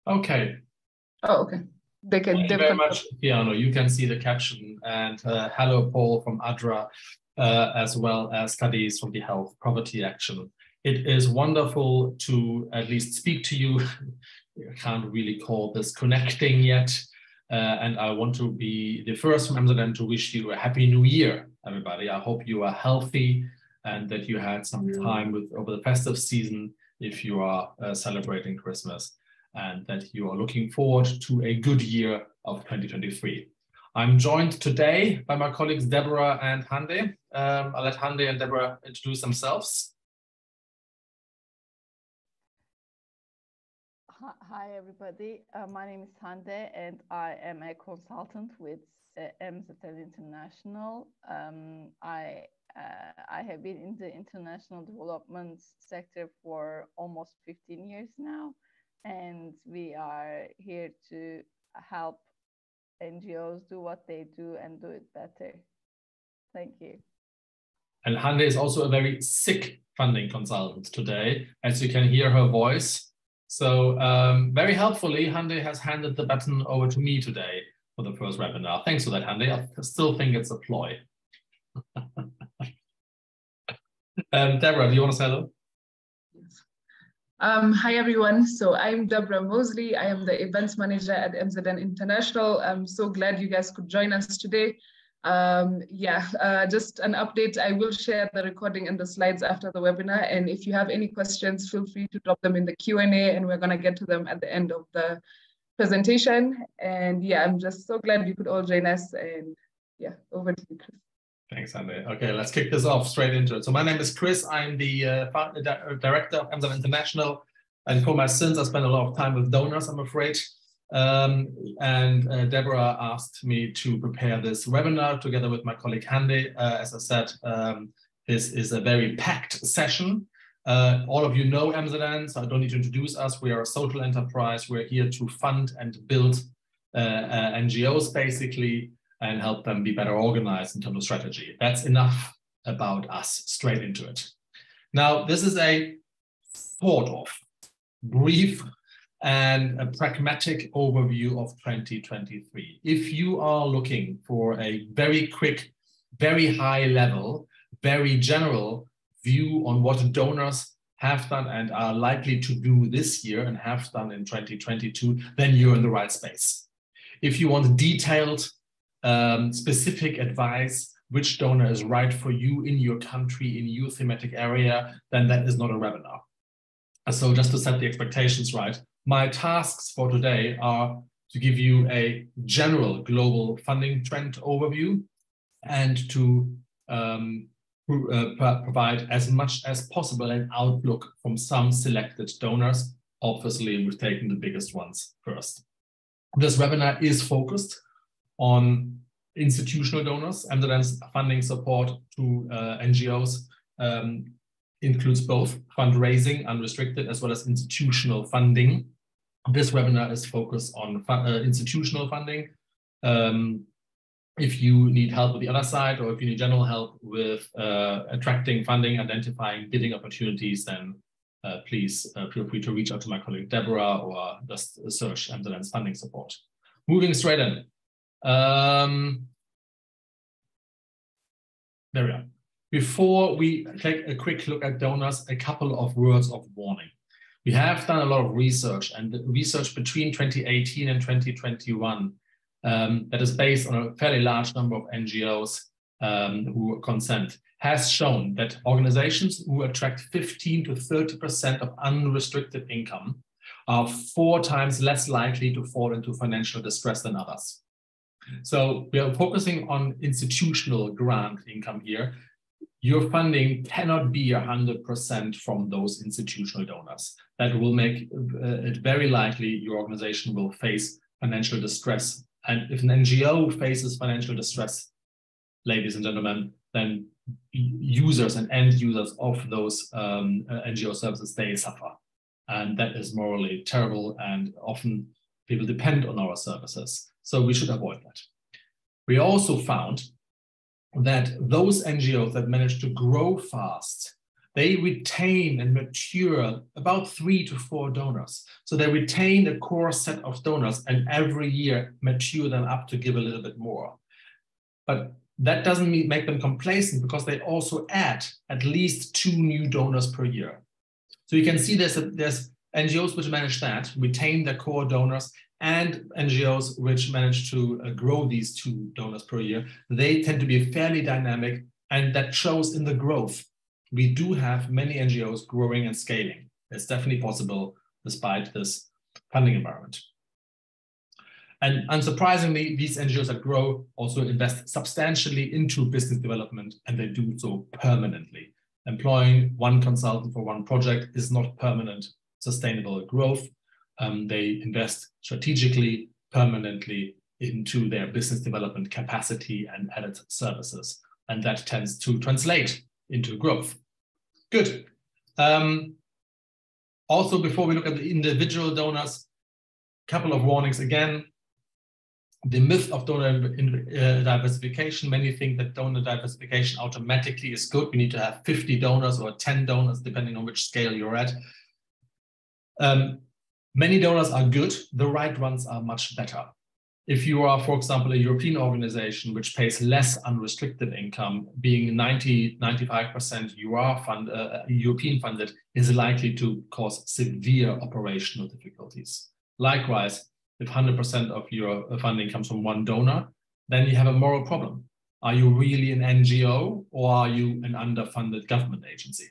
Okay. Oh, okay. Thank you very much, Piano. You can see the caption. And hello, Paul from ADRA, as well as Cadiz from the Health Poverty Action. It is wonderful to at least speak to you. I can't really call this connecting yet. And I want to be the first from Amsterdam to wish you a happy new year, everybody. I hope you are healthy and that you had some time over the festive season if you are celebrating Christmas, and that you are looking forward to a good year of 2023. I'm joined today by my colleagues Deborah and Hande. I'll let Hande and Deborah introduce themselves. Hi, everybody. My name is Hande, and I am a consultant with MZL International. I have been in the international development sector for almost 15 years now, and we are here to help NGOs do what they do and do it better. Thank you. And Hande is also a very sick funding consultant today, as you can hear her voice. So very helpfully, Hande has handed the baton over to me today for the first webinar. Thanks for that, Hande. I still think it's a ploy. Deborah, do you want to say hello? Yes. Hi, everyone. So I'm Deborah Mosley. I am the events manager at MZN International. I'm so glad you guys could join us today. Just an update. I will share the recording and the slides after the webinar. And if you have any questions, feel free to drop them in the Q&A, and we're going to get to them at the end of the presentation. And yeah, I'm just so glad you could all join us. And yeah, over to you, Chris. Thanks, Hande. Okay, let's kick this off straight into it. So my name is Chris. I'm the director of MZN International. And for my sins, I spend a lot of time with donors, I'm afraid. Deborah asked me to prepare this webinar together with my colleague Hande. As I said, this is a very packed session. All of you know MZN, so I don't need to introduce us. We are a social enterprise. We're here to fund and build NGOs, basically, and help them be better organized in terms of strategy. That's enough about us, straight into it. Now, this is a sort of brief and a pragmatic overview of 2023. If you are looking for a very quick, very high level, very general view on what donors have done and are likely to do this year and have done in 2022, then you're in the right space. If you want detailed, specific advice, which donor is right for you in your country, in your thematic area, then that is not a webinar. So just to set the expectations right, my tasks for today are to give you a general global funding trend overview and to provide as much as possible an outlook from some selected donors. Obviously, we've taken the biggest ones first. This webinar is focused on institutional donors. MZN's funding support to NGOs includes both fundraising, unrestricted, as well as institutional funding. This webinar is focused on institutional funding. If you need help with the other side, or if you need general help with attracting funding, identifying bidding opportunities, then please feel free to reach out to my colleague Deborah, or just search MZN's funding support. Moving straight in. There we are. Before we take a quick look at donors, a couple of words of warning. We have done a lot of research, and the research between 2018 and 2021 that is based on a fairly large number of NGOs who consent has shown that organizations who attract 15 to 30% of unrestricted income are 4 times less likely to fall into financial distress than others. So we are focusing on institutional grant income here. Your funding cannot be 100% from those institutional donors. That will make it very likely your organization will face financial distress. And if an NGO faces financial distress, ladies and gentlemen, then users and end users of those NGO services, they suffer. And that is morally terrible, and often people depend on our services. So we should avoid that. We also found that those NGOs that manage to grow fast they retain and mature about 3 to 4 donors. So they retain a core set of donors and every year mature them up to give a little bit more. But that doesn't make them complacent, because they also add at least 2 new donors per year. So you can see there's NGOs which manage that, retain their core donors, and NGOs which manage to grow these 2 donors per year. They tend to be fairly dynamic, and that shows in the growth. We do have many NGOs growing and scaling. It's definitely possible despite this funding environment. And unsurprisingly, these NGOs that grow also invest substantially into business development, and they do so permanently. Employing 1 consultant for 1 project is not permanent, sustainable growth. They invest strategically, permanently into their business development capacity and added services. And that tends to translate into growth. Good. Also, before we look at the individual donors, a couple of warnings again. The myth of donor diversification. Many think that donor diversification automatically is good. We need to have 50 donors or 10 donors, depending on which scale you're at. Many donors are good. The right ones are much better. If you are, for example, a European organization which pays less unrestricted income, being 90–95% European funded, is likely to cause severe operational difficulties. Likewise, if 100% of your funding comes from 1 donor, then you have a moral problem. Are you really an NGO, or are you an underfunded government agency?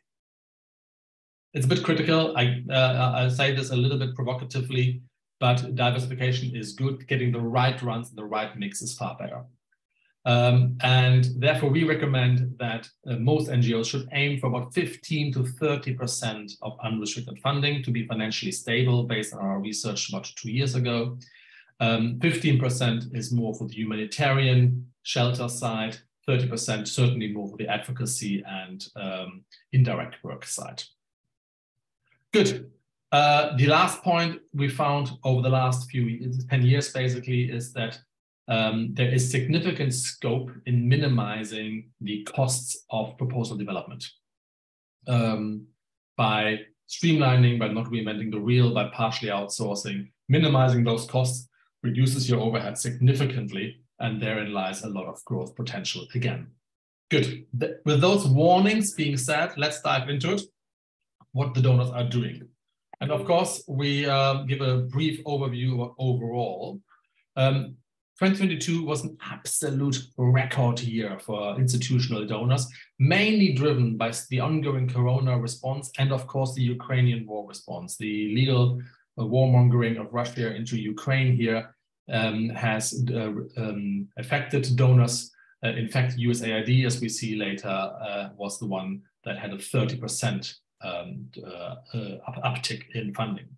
It's a bit critical. I say this a little bit provocatively, but diversification is good. Getting the right runs and the right mix is far better. And therefore, we recommend that most NGOs should aim for about 15 to 30% of unrestricted funding to be financially stable, based on our research about 2 years ago. 15% is more for the humanitarian shelter side, 30% certainly more for the advocacy and indirect work side. Good. The last point we found over the last 10 years basically is that there is significant scope in minimizing the costs of proposal development. By streamlining, by not reinventing the wheel, by partially outsourcing, minimizing those costs reduces your overhead significantly, and therein lies a lot of growth potential again. Good. With those warnings being said, let's dive into it, what the donors are doing. And of course, we give a brief overview overall. 2022 was an absolute record year for institutional donors, mainly driven by the ongoing corona response and, of course, the Ukrainian war response. The legal warmongering of Russia into Ukraine here has affected donors. In fact, USAID, as we see later, was the one that had a 30% uptick in funding.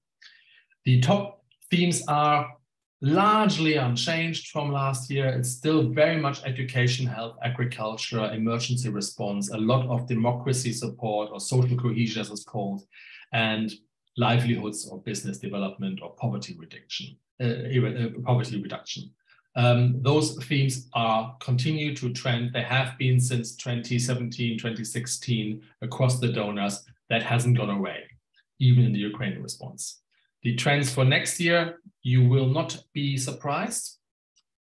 The top themes are largely unchanged from last year. It's still very much education, health, agriculture, emergency response, a lot of democracy support or social cohesion, as it's called, and livelihoods or business development or poverty reduction. Those themes continue to trend. They have been since 2017, 2016 across the donors. That hasn't gone away, even in the Ukrainian response. The trends for next year, you will not be surprised.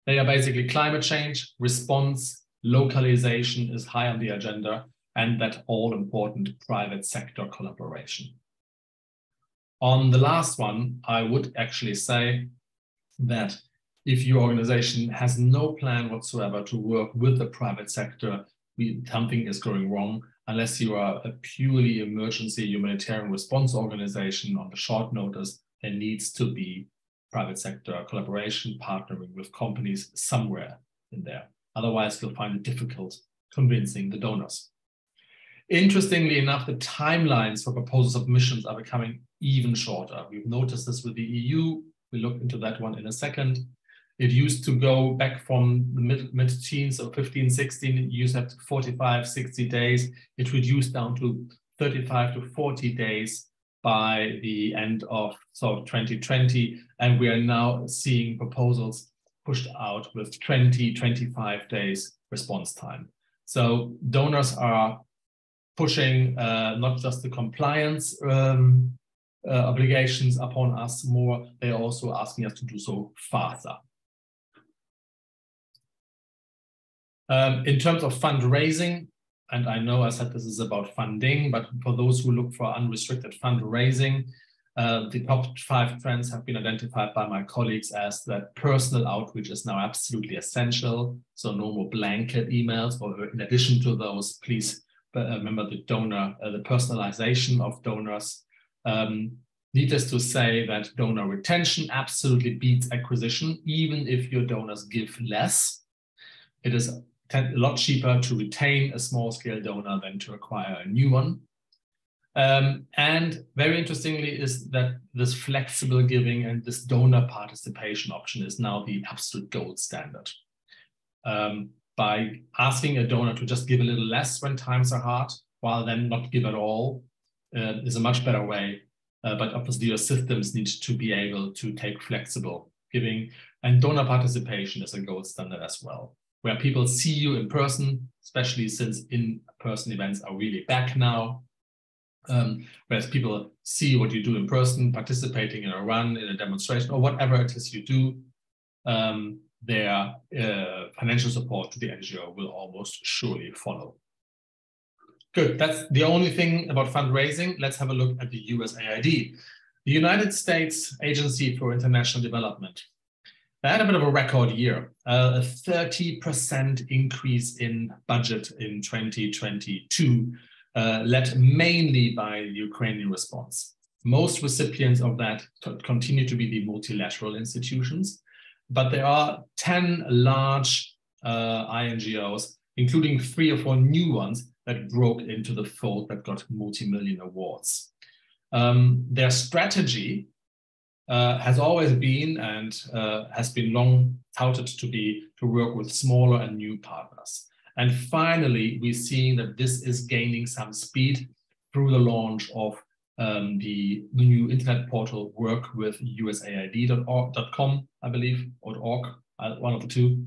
They are basically climate change, response, localization is high on the agenda, and that all-important private sector collaboration. On the last one, I would actually say that if your organization has no plan whatsoever to work with the private sector, something is going wrong. Unless you are a purely emergency humanitarian response organization on the short notice, there needs to be private sector collaboration, partnering with companies somewhere in there. Otherwise, you'll find it difficult convincing the donors. Interestingly enough, the timelines for proposal submissions are becoming even shorter. We've noticed this with the EU. We'll look into that one in a second. It used to go back from the mid-teens, so 15, 16, it used to have 45, 60 days. It reduced down to 35 to 40 days by the end of 2020. And we are now seeing proposals pushed out with 20, 25 days response time. So donors are pushing not just the compliance obligations upon us more, they're also asking us to do so faster. In terms of fundraising, and I know I said this is about funding, but for those who look for unrestricted fundraising, the top 5 trends have been identified by my colleagues as that personal outreach is now absolutely essential. So no more blanket emails, or in addition to those, please remember the donor, the personalization of donors. Needless to say that donor retention absolutely beats acquisition, even if your donors give less. It is a lot cheaper to retain a small-scale donor than to acquire a new one. And very interestingly is that this flexible giving and this donor participation option is now the absolute gold standard. By asking a donor to just give a little less when times are hard, while then not give at all, is a much better way. But obviously your systems need to be able to take flexible giving, and donor participation is a gold standard as well, where people see you in person, especially since in-person events are really back now. Whereas people see what you do in person, participating in a run, in a demonstration, or whatever it is you do, their financial support to the NGO will almost surely follow. Good, that's the only thing about fundraising. Let's have a look at the USAID, the United States Agency for International Development. They had a bit of a record year, a 30% increase in budget in 2022, led mainly by the Ukrainian response. Most recipients of that continue to be the multilateral institutions, but there are 10 large INGOs, including 3 or 4 new ones that broke into the fold that got multi-million awards. Their strategy has always been and has been long touted to work with smaller and new partners. And finally, we're seeing that this is gaining some speed through the launch of the new internet portal Work with USAID.com, I believe, or .org, one of the two,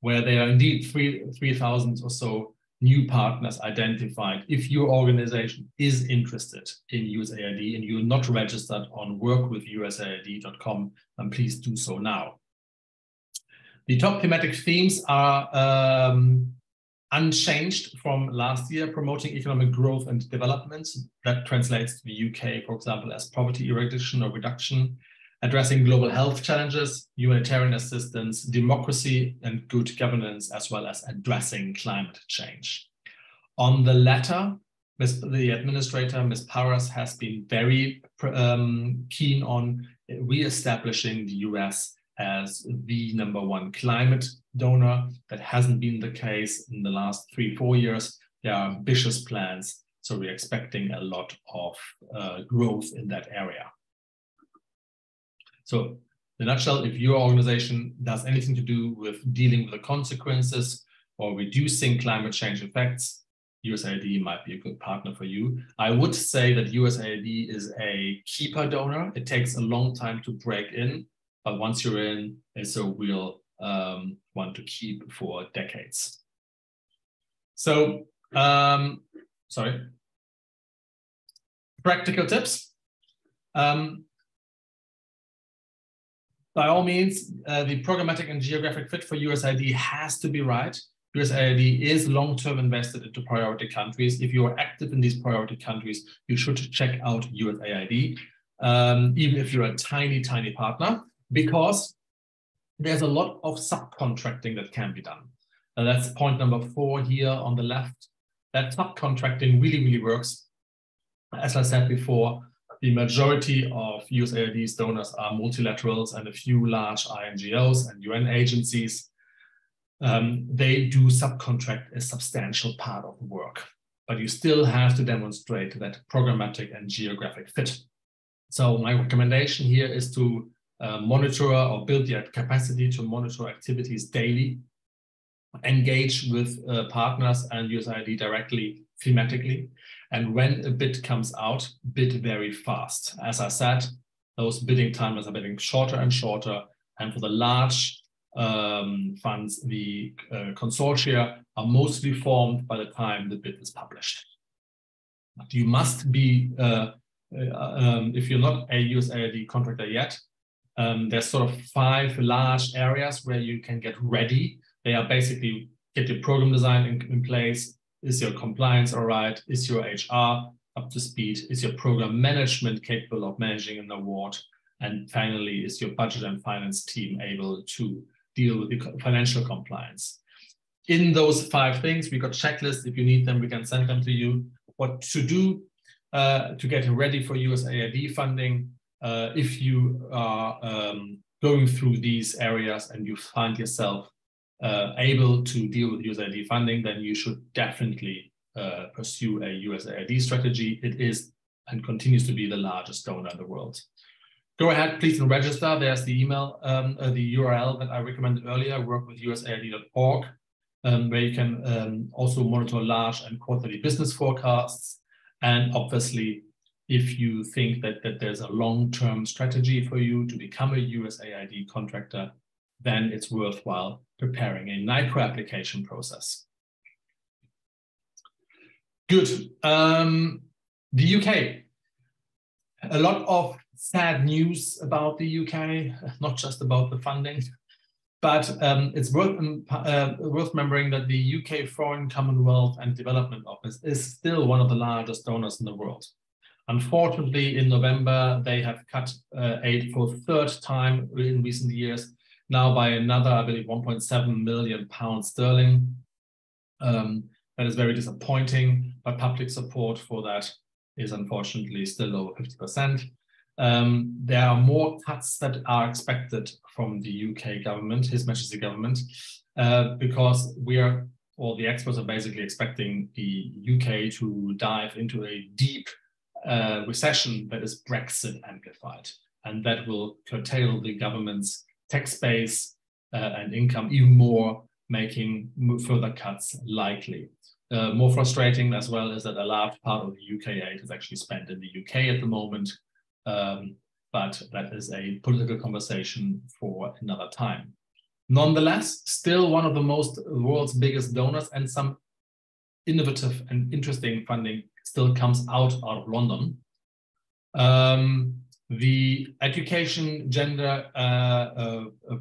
where there are indeed 3,000 or so new partners identified. If your organization is interested in USAID and you're not registered on workwithusaid.com, then please do so now. The top thematic themes are unchanged from last year: promoting economic growth and development. That translates to the UK, for example, as poverty eradication or reduction, addressing global health challenges, humanitarian assistance, democracy and good governance, as well as addressing climate change. On the latter, the administrator, Ms. Powers, has been very keen on re-establishing the US as the #1 climate donor. That hasn't been the case in the last 3-4 years. There are ambitious plans, so we're expecting a lot of growth in that area. So in a nutshell, if your organization does anything to do with dealing with the consequences or reducing climate change effects, USAID might be a good partner for you. I would say that USAID is a keeper donor. It takes a long time to break in, but once you're in, it's a real one to keep for decades. So, practical tips. By all means, the programmatic and geographic fit for USAID has to be right. USAID is long-term invested into priority countries. If you are active in these priority countries, you should check out USAID, even if you're a tiny, tiny partner, because there's a lot of subcontracting that can be done. That's point number 4 here on the left. That subcontracting really, really works. As I said before, the majority of USAID's donors are multilaterals and a few large INGOs and UN agencies. They do subcontract a substantial part of the work, but you still have to demonstrate that programmatic and geographic fit. So my recommendation here is to monitor or build the capacity to monitor activities daily, engage with partners and USAID directly thematically, and when a bid comes out, bid very fast. As I said, those bidding times are getting shorter and shorter, and for the large funds, the consortia, are mostly formed by the time the bid is published. But you must be, if you're not a USAID contractor yet, there's sort of 5 large areas where you can get ready. They are basically get your program design in place. Is your compliance all right? Is your HR up to speed? Is your program management capable of managing an award? And finally, is your budget and finance team able to deal with the financial compliance? In those 5 things, we got checklists. If you need them, we can send them to you. What to do to get ready for USAID funding. If you are going through these areas and you find yourself able to deal with USAID funding, then you should definitely pursue a USAID strategy. It is and continues to be the largest donor in the world. Go ahead, please, and register. There's the email, the URL that I recommended earlier, workwithusaid.org, where you can also monitor large and quarterly business forecasts. And obviously, if you think that there's a long-term strategy for you to become a USAID contractor, then it's worthwhile preparing a NIPRA application process. Good. The UK. A lot of sad news about the UK, not just about the funding, but it's worth remembering that the UK Foreign Commonwealth and Development Office is still one of the largest donors in the world. Unfortunately, in November, they have cut aid for the 3rd time in recent years, now by another, I believe, £1.7 million. That is very disappointing, but public support for that is unfortunately still over 50%. There are more cuts that are expected from the UK government, His Majesty's government, because the experts are basically expecting the UK to dive into a deep recession that is Brexit amplified, and that will curtail the government's tax base and income even more, making further cuts likely. More frustrating as well is that a large part of the UK aid is actually spent in the UK at the moment, but that is a political conversation for another time. Nonetheless, still one of the world's biggest donors, and some innovative and interesting funding still comes out of London. The education gender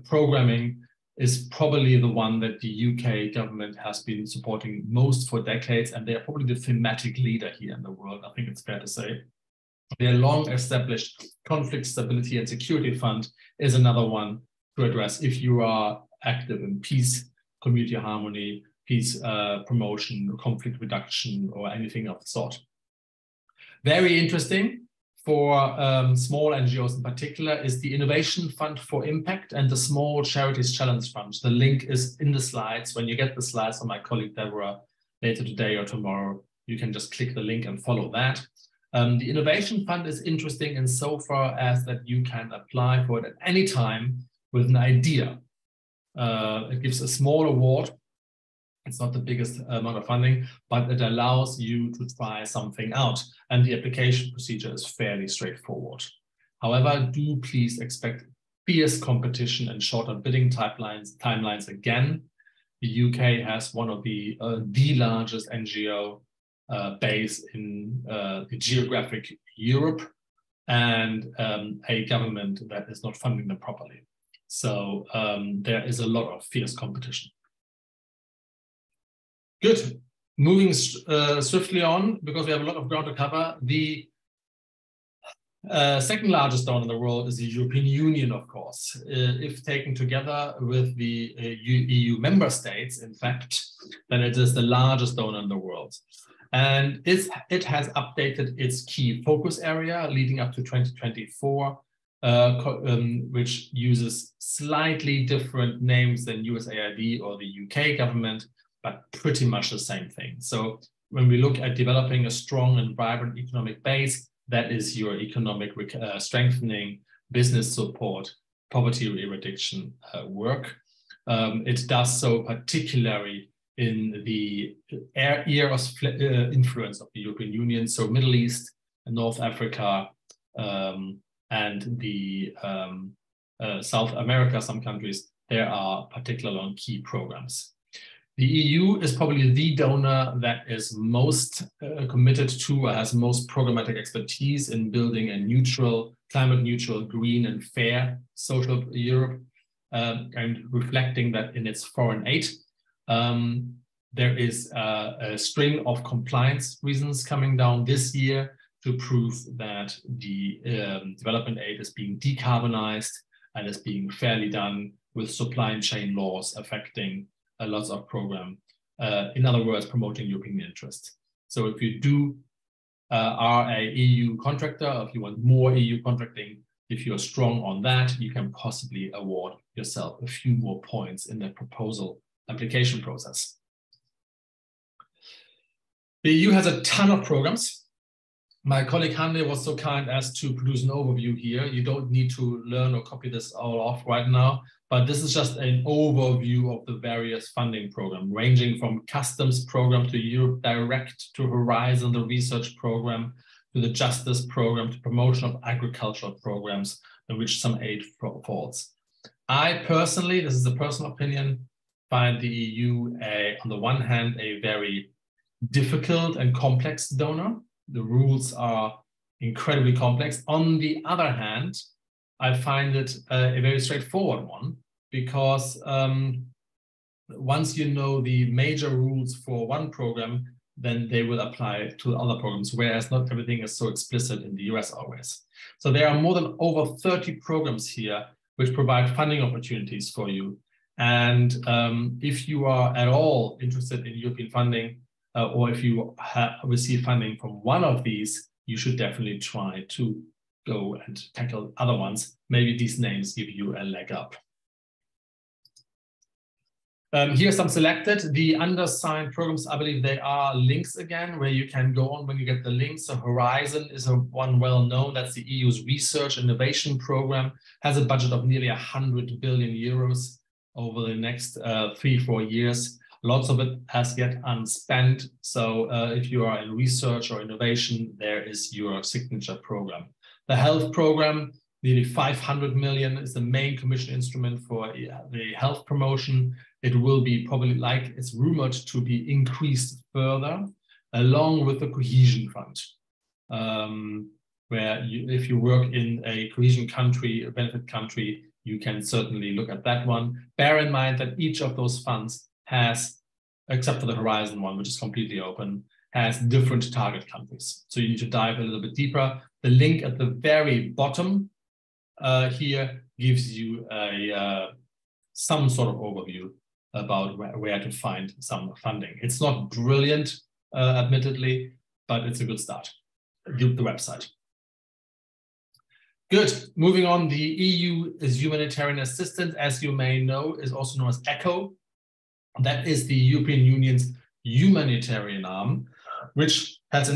programming is probably the one that the UK government has been supporting most for decades, and they are probably the thematic leader here in the world, I think it's fair to say. Their long-established Conflict Stability and Security Fund is another one to address if you are active in peace, community harmony, peace promotion, conflict reduction, or anything of the sort. Very interesting for small NGOs in particular is the Innovation Fund for Impact and the Small Charities Challenge Fund. The link is in the slides. When you get the slides from my colleague Deborah later today or tomorrow, you can just click the link and follow that. The Innovation Fund is interesting insofar as that you can apply for it at any time with an idea. It gives a small award. It's not the biggest amount of funding, but it allows you to try something out. And the application procedure is fairly straightforward. However, do please expect fierce competition and shorter bidding timelines again. The UK has one of the largest NGO base in the geographic Europe, and a government that is not funding them properly. So there is a lot of fierce competition. Good. Moving swiftly on, because we have a lot of ground to cover. The second largest donor in the world is the European Union, of course. If taken together with the EU member states, in fact, then it is the largest donor in the world. And it has updated its key focus area leading up to 2024, which uses slightly different names than USAID or the UK government, but pretty much the same thing. So when we look at developing a strong and vibrant economic base, that is your economic strengthening, business support, poverty eradication work. It does so particularly in the area of influence of the European Union, so Middle East, North Africa, and the South America, some countries, there are particularly on key programs. The EU is probably the donor that is most committed to or has most programmatic expertise in building a neutral, climate neutral, green and fair social Europe, and reflecting that in its foreign aid. There is a string of compliance reasons coming down this year to prove that the development aid is being decarbonized and is being fairly done with supply chain laws affecting lots of program. In other words, promoting European interest. So if you are a EU contractor, if you want more EU contracting, if you're strong on that, you can possibly award yourself a few more points in the proposal application process. The EU has a ton of programs. My colleague Hande was so kind as to produce an overview here. You don't need to learn or copy this all off right now, but this is just an overview of the various funding programs, ranging from customs program to Europe Direct to Horizon, the research program, to the justice program, to promotion of agricultural programs in which some aid falls. I personally, this is a personal opinion, find the EU, on the one hand, a very difficult and complex donor. The rules are incredibly complex. On the other hand, I find it a very straightforward one, because once you know the major rules for one program, then they will apply to other programs, whereas not everything is so explicit in the US always. So there are more than over 30 programs here which provide funding opportunities for you. And if you are at all interested in European funding, or if you receive funding from one of these, you should definitely try to go and tackle other ones. Maybe these names give you a leg up. Here are some selected. The undersigned programs, I believe they are links again, where you can go on when you get the links. So Horizon is one well-known, that's the EU's research innovation program, has a budget of nearly 100 billion euros over the next 3-4 years. Lots of it as yet unspent. So if you are in research or innovation, there is your signature program. The health program, nearly 500 million, is the main commission instrument for the health promotion. It will be probably, like it's rumored, to be increased further, along with the cohesion fund, where if you work in a cohesion country, a benefit country, you can certainly look at that one. Bear in mind that each of those funds has, except for the Horizon one, which is completely open, has different target countries. So you need to dive a little bit deeper. The link at the very bottom here gives you some sort of overview about where to find some funding. It's not brilliant, admittedly, but it's a good start, the website. Good, moving on, the EU is humanitarian assistance, as you may know, is also known as ECHO. That is the European Union's humanitarian arm, which has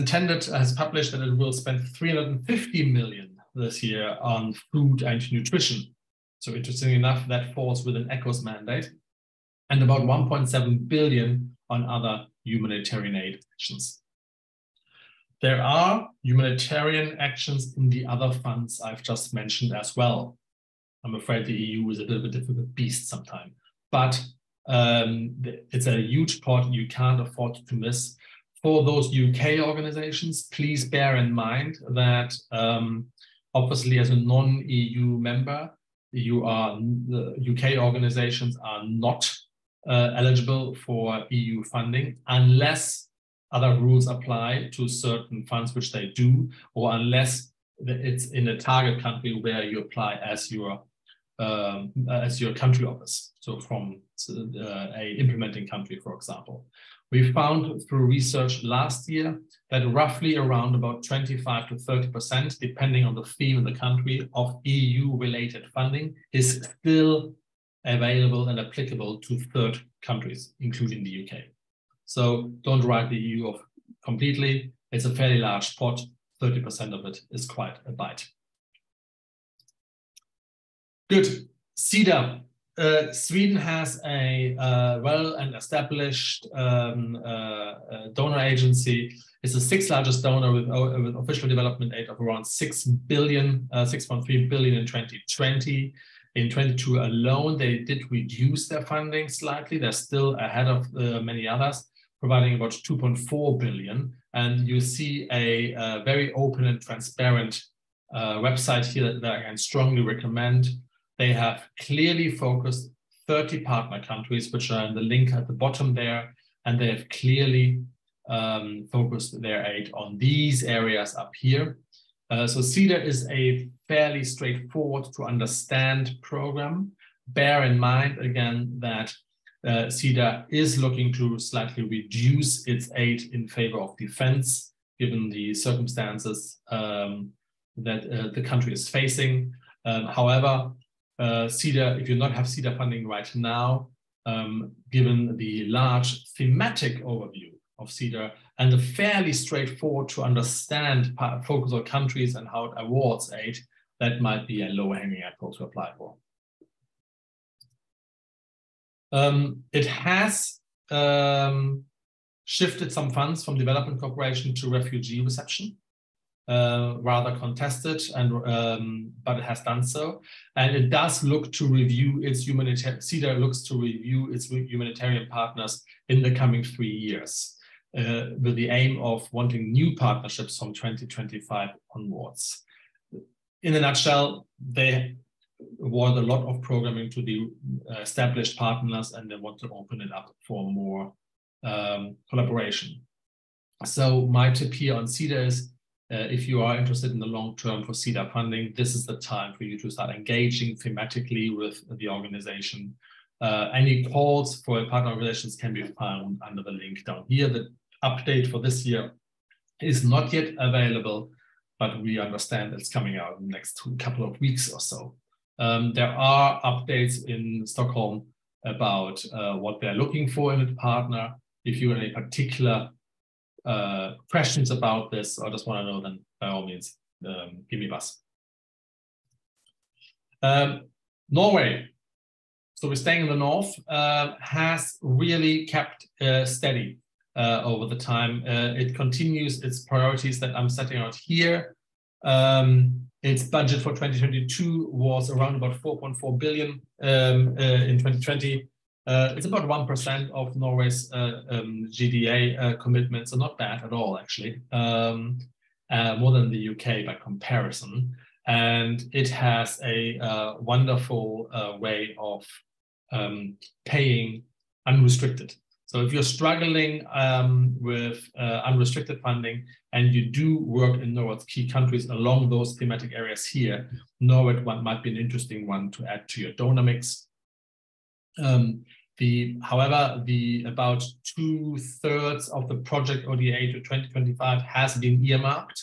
published that it will spend 350 million this year on food and nutrition. So interestingly enough, that falls within ECHO's mandate, and about 1.7 billion on other humanitarian aid actions. There are humanitarian actions in the other funds I've just mentioned as well. I'm afraid the EU is a bit of a difficult beast sometimes, but it's a huge pot you can't afford to miss. For those UK organizations, please bear in mind that obviously as a non-EU member, the UK organizations are not eligible for EU funding unless other rules apply to certain funds, which they do, or unless it's in a target country where you apply as your country office. So from a implementing country, for example. We found through research last year that roughly around about 25 to 30%, depending on the theme in the country, of EU-related funding is still available and applicable to third countries, including the UK. So don't write the EU off completely. It's a fairly large pot. 30% of it is quite a bite. Good. CEDA. Sweden has a well and established donor agency. It's the 6th largest donor with official development aid of around 6 billion, 6.3 billion in 2020. In 22 alone, they did reduce their funding slightly. They're still ahead of many others, providing about 2.4 billion. And you see a very open and transparent website here that I can strongly recommend. They have clearly focused 30 partner countries, which are in the link at the bottom there, and they have clearly focused their aid on these areas up here. So CEDA is a fairly straightforward to understand program. Bear in mind again that CEDA is looking to slightly reduce its aid in favor of defense, given the circumstances that the country is facing. However, CEDA, if you not have CEDA funding right now, given the large thematic overview of CEDA and the fairly straightforward to understand focus on countries and how it awards aid, that might be a low-hanging apple to apply for. It has shifted some funds from development cooperation to refugee reception, rather contested, and but it has done so. And it does look to review its humanitarian, CEDA looks to review its humanitarian partners in the coming 3 years, with the aim of wanting new partnerships from 2025 onwards. In a nutshell, they award a lot of programming to the established partners, and they want to open it up for more collaboration. So my tip here on CEDA is, if you are interested in the long term for CEDA funding, this is the time for you to start engaging thematically with the organization. Any calls for partner organizations can be found under the link down here. The update for this year is not yet available, but we understand it's coming out in the next couple of weeks or so. There are updates in Stockholm about what they're looking for in a partner. If you have any particular questions about this or just want to know, then by all means, give me a buzz. Norway, so we're staying in the north, has really kept steady over the time. It continues its priorities that I'm setting out here. Its budget for 2022 was around about 4.4 billion in 2020. It's about 1% of Norway's GDA commitment, so not bad at all, actually. More than the UK by comparison. And it has a wonderful way of paying unrestricted. So if you're struggling with unrestricted funding and you do work in Norway's key countries along those thematic areas here, Norway might be an interesting one to add to your donor mix. However, about 2/3 of the project ODA to 2025 has been earmarked,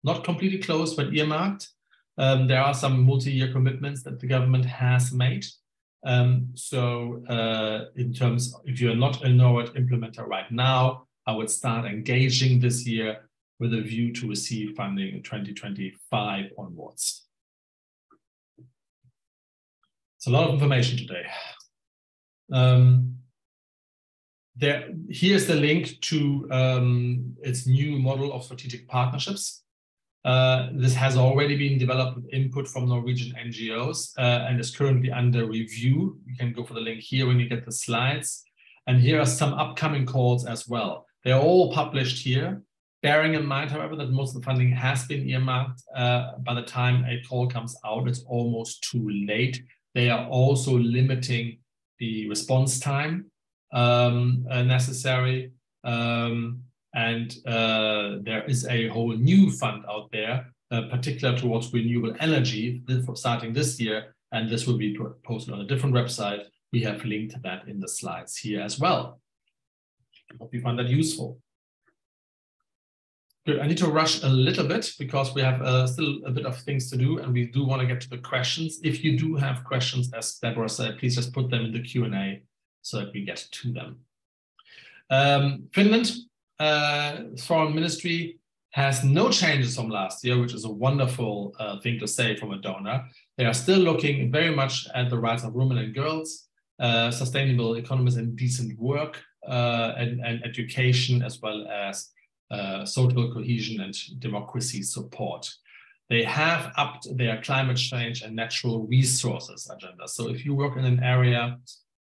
not completely closed, but earmarked. There are some multi-year commitments that the government has made. In terms, if you're not a Nordic implementer right now, I would start engaging this year with a view to receive funding in 2025 onwards. It's a lot of information today. Here's the link to its new model of strategic partnerships. This has already been developed with input from Norwegian NGOs and is currently under review. You can go for the link here when you get the slides. And here are some upcoming calls as well. They're all published here, bearing in mind, however, that most of the funding has been earmarked. By the time a call comes out, it's almost too late. They are also limiting the response time necessary. There is a whole new fund out there, particular towards renewable energy, starting this year, and this will be posted on a different website. We have linked that in the slides here as well. I hope you find that useful. Good. I need to rush a little bit because we have still a bit of things to do, and we do want to get to the questions. If you do have questions, as Deborah said, please just put them in the Q&A so that we get to them. Finland. Foreign Ministry has no changes from last year, which is a wonderful thing to say from a donor. They are still looking very much at the rights of women and girls, sustainable economies and decent work, and education, as well as social cohesion and democracy support. they have upped their climate change and natural resources agenda. So if you work in an area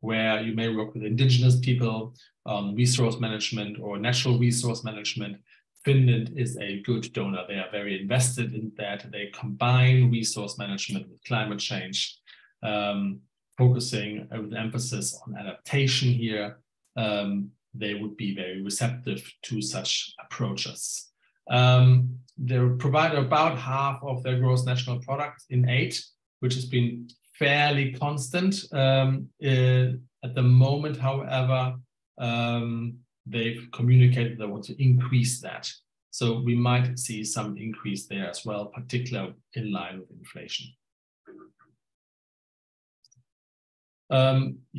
where you may work with indigenous people, resource management or natural resource management, Finland is a good donor. They are very invested in that. They combine resource management with climate change, focusing with emphasis on adaptation here. They would be very receptive to such approaches. They provide about half of their gross national product in aid, which has been fairly constant. At the moment, however, they've communicated they want to increase that. So we might see some increase there as well, particularly in line with inflation.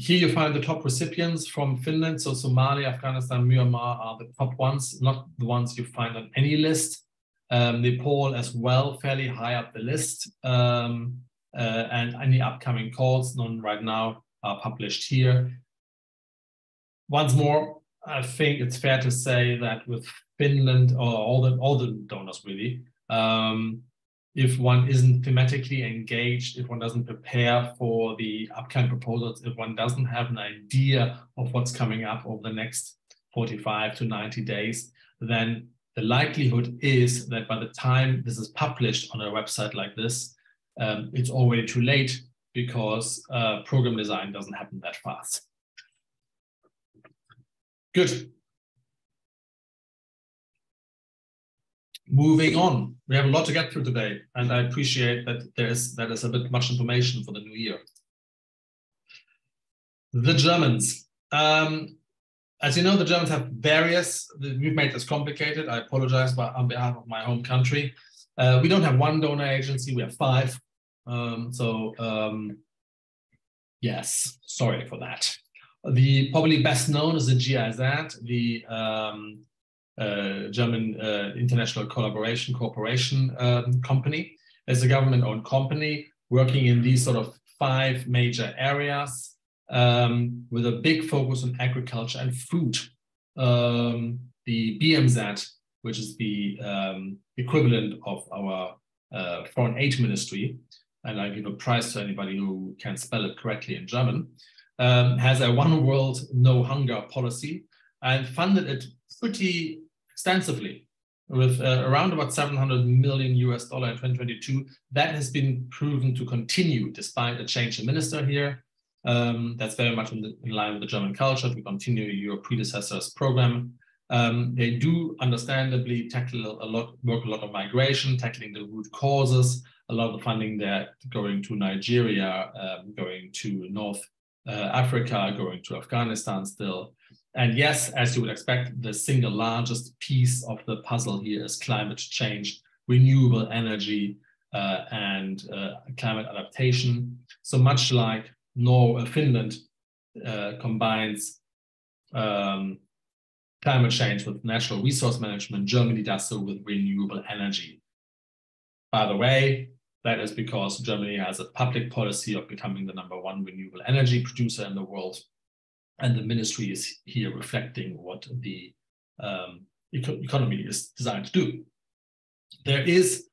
Here you find the top recipients from Finland. So Somalia, Afghanistan, Myanmar are the top ones, not the ones you find on any list. Nepal as well, fairly high up the list. And any upcoming calls, none right now, are published here. Once more, I think it's fair to say that with Finland, or all the donors really, if one isn't thematically engaged, if one doesn't prepare for the upcoming proposals, if one doesn't have an idea of what's coming up over the next 45 to 90 days, then the likelihood is that by the time this is published on a website like this, it's already too late, because program design doesn't happen that fast. Good. Moving on, we have a lot to get through today, and I appreciate that that is a bit much information for the new year. The Germans. As you know, the Germans have various, we've made this complicated. I apologize on behalf of my home country. We don't have one donor agency, we have 5. Yes, sorry for that. The probably best known is the GIZ, the German International Collaboration Corporation company. It's a government-owned company working in these sort of 5 major areas with a big focus on agriculture and food. The BMZ, which is the equivalent of our foreign aid ministry, and I give a prize to anybody who can spell it correctly in German, has a One World, No Hunger policy, and funded it pretty extensively with around about $700 million in 2022. That has been proven to continue despite a change in minister here. That's very much in line with the German culture to continue your predecessor's program. They do understandably tackle work a lot on migration, tackling the root causes. A lot of the funding there going to Nigeria, going to North Africa, going to Afghanistan still. And yes, as you would expect, the single largest piece of the puzzle here is climate change, renewable energy, and climate adaptation. So much like Finland combines climate change with natural resource management, Germany does so with renewable energy. By the way, that is because Germany has a public policy of becoming the #1 renewable energy producer in the world. And the ministry is here reflecting what the economy is designed to do. There is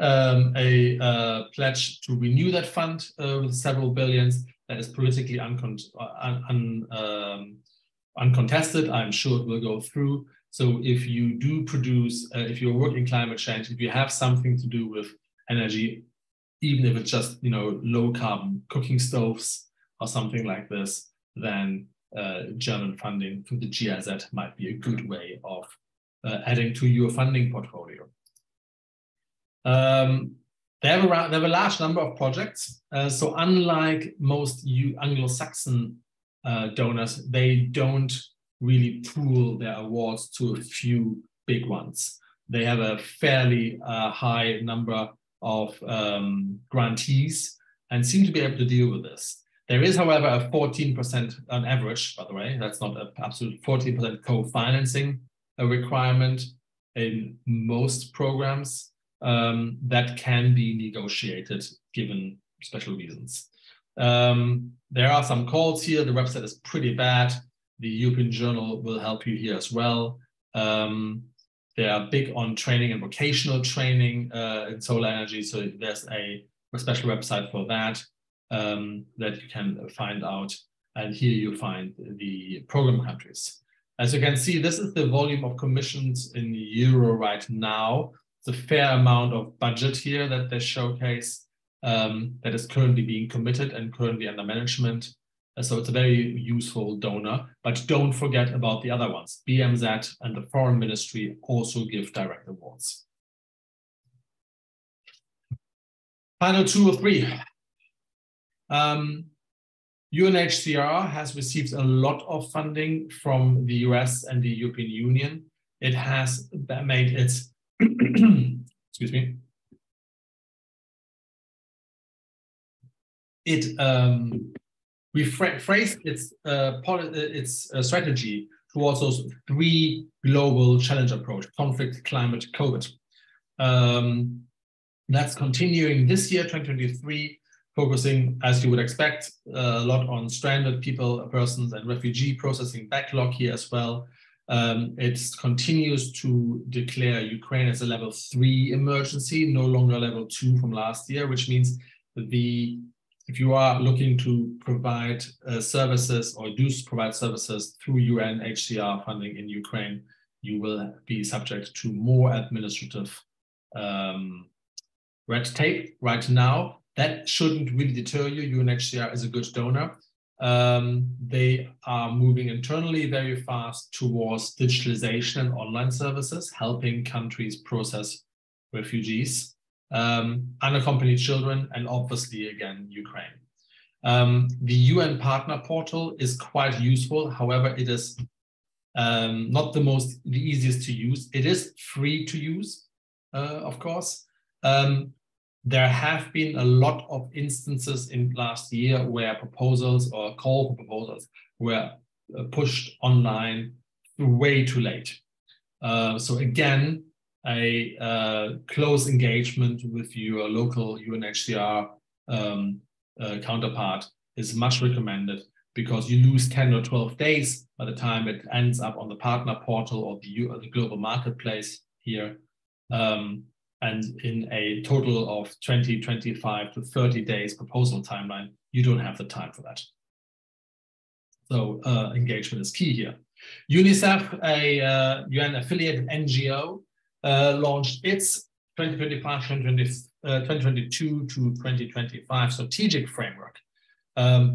a pledge to renew that fund with several billions that is politically uncontested. I'm sure it will go through. So if you do produce, if you're working climate change, if you have something to do with energy, even if it's just low carbon cooking stoves or something like this, then German funding through the GIZ might be a good way of adding to your funding portfolio. They have a large number of projects. So unlike most Anglo-Saxon donors, they don't really pool their awards to a few big ones. They have a fairly high number of grantees and seem to be able to deal with this. There is, however, a 14% on average, by the way, that's not an absolute 14% co-financing requirement in most programs that can be negotiated given special reasons. There are some calls here. The website is pretty bad. The European Journal will help you here as well. They are big on training and vocational training in solar energy. So there's a special website for that that you can find out. And here you find the program countries. As you can see, this is the volume of commissions in euro right now. It's a fair amount of budget here that they showcase that is currently being committed and currently under management. So it's a very useful donor, but don't forget about the other ones. BMZ and the Foreign Ministry also give direct awards. Final 2 or 3. UNHCR has received a lot of funding from the US and the European Union. It has made its, excuse me, it rephrased its strategy towards those 3 global challenge approach: conflict, climate, COVID. That's continuing this year, 2023, focusing, as you would expect, a lot on stranded people, persons, and refugee processing backlog here as well. It continues to declare Ukraine as a level 3 emergency, no longer level 2 from last year, which means that if you are looking to provide services or do provide services through UNHCR funding in Ukraine, you will be subject to more administrative red tape right now. That shouldn't really deter you. UNHCR is a good donor. They are moving internally very fast towards digitalization and online services, helping countries process refugees, unaccompanied children, and obviously, again, Ukraine. The UN partner portal is quite useful. However, it is not the easiest to use. It is free to use, of course. There have been a lot of instances in last year where proposals or call for proposals were pushed online way too late. So again, a close engagement with your local UNHCR counterpart is much recommended, because you lose 10 or 12 days by the time it ends up on the partner portal or the global marketplace here. And in a total of 20, 25 to 30 days proposal timeline, you don't have the time for that. So engagement is key here. UNICEF, a UN-affiliated NGO, launched its 2022 to 2025 strategic framework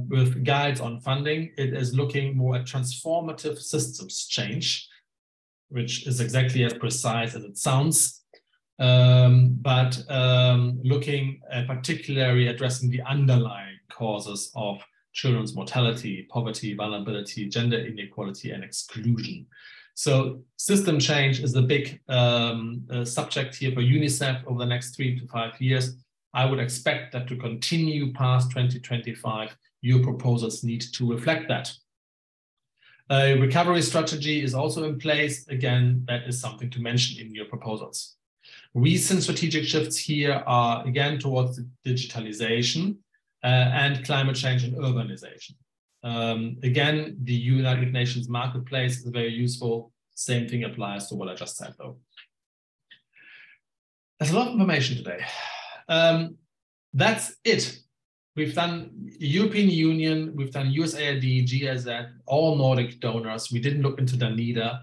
with guides on funding. It is looking more at transformative systems change, which is exactly as precise as it sounds. Looking at particularly addressing the underlying causes of children's mortality, poverty, vulnerability, gender inequality, and exclusion. So system change is a big subject here for UNICEF over the next 3 to 5 years. I would expect that to continue past 2025. Your proposals need to reflect that. A recovery strategy is also in place. Again, that is something to mention in your proposals. Recent strategic shifts here are again towards digitalization and climate change and urbanization. Again, the United Nations marketplace is very useful. Same thing applies to what I just said, though. There's a lot of information today. That's it. We've done European Union, we've done USAID, GIZ, all Nordic donors. We didn't look into Danida.